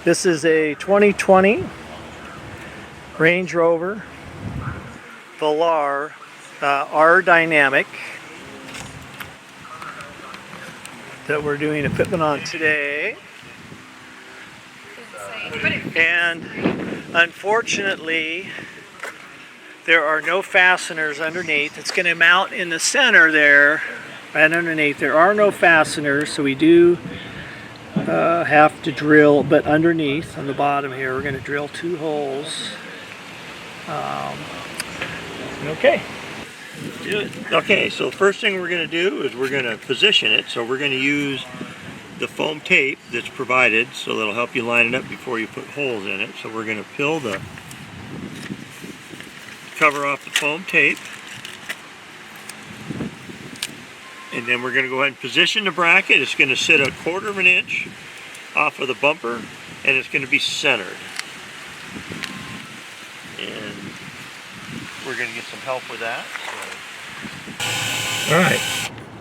This is a 2020 Range Rover Velar R Dynamic that we're doing equipment on today. And unfortunately, there are no fasteners underneath. It's going to mount in the center there, right underneath. There are no fasteners, so we do have to drill, but underneath on the bottom here, we're going to drill 2 holes. Okay. Do it. Okay, so the first thing we're going to do is we're going to position it. So we're going to use the foam tape that's provided, so that'll help you line it up before you put holes in it. So we're going to peel the cover off the foam tape, and then we're going to go ahead and position the bracket. It's going to sit 1/4 of an inch off of the bumper, and it's going to be centered. And we're going to get some help with that. So. All right,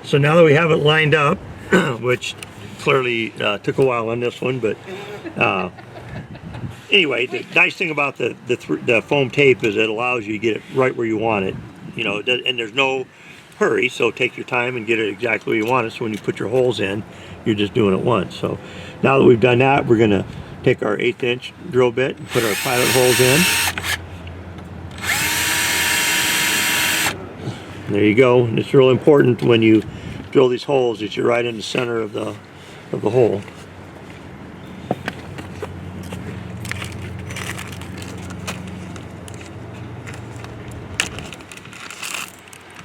so now that we have it lined up, which clearly took a while on this one, but anyway, the nice thing about the foam tape is it allows you to get it right where you want it, you know, and there's no hurry, so take your time and get it exactly where you want it. So when you put your holes in, you're just doing it once. So now that we've done that, we're going to take our 1/8 inch drill bit and put our pilot holes in. There you go. And it's real important when you drill these holes that you're right in the center of the hole.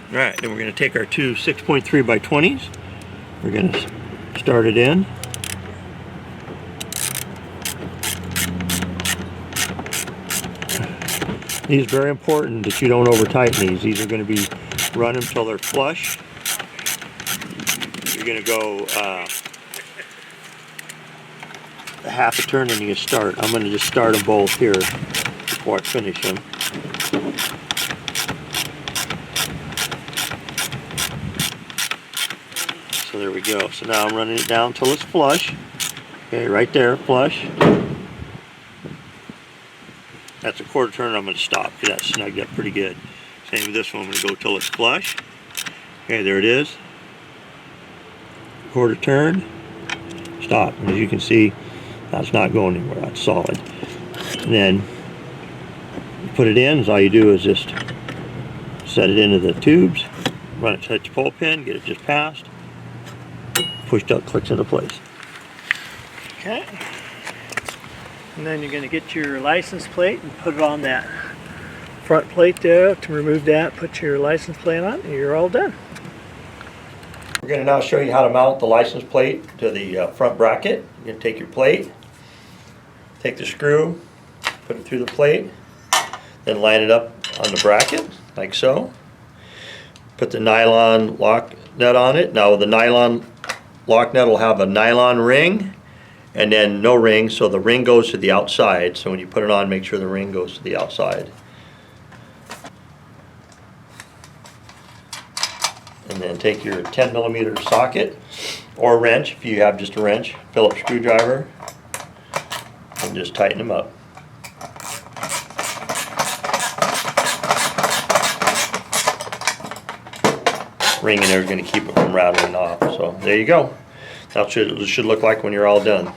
All right, then we're going to take our 2 6.3 by 20s. We're going to start it in. These are very important that you don't over tighten these. These are going to be run until they're flush. You're going to go a 1/2 turn and you start. I'm going to just start them both here before I finish them. So there we go. So now I'm running it down until it's flush. Okay, right there, flush. That's a 1/4 turn. I'm going to stop because that's snugged up pretty good. Same with this one. I'm going to go till it's flush. Okay, there it is. 1/4 turn. Stop. And as you can see, that's not going anywhere. That's solid. And then you put it in. So all you do is just set it into the tubes, run it to the pull pin, get it just past, pushed up, clicks into place. Okay. And then you're going to get your license plate and put it on that front plate there. To remove that, put your license plate on, and you're all done. We're going to now show you how to mount the license plate to the front bracket. You're going to take your plate, take the screw, put it through the plate, then line it up on the bracket, like so. Put the nylon lock nut on it. Now the nylon lock nut will have a nylon ring, and then no ring, so the ring goes to the outside. So when you put it on, make sure the ring goes to the outside. And then take your 10mm socket or wrench, if you have just a wrench, Phillips screwdriver, and just tighten them up. Ring in there is going to keep it from rattling off. So there you go. That's what it should look like when you're all done.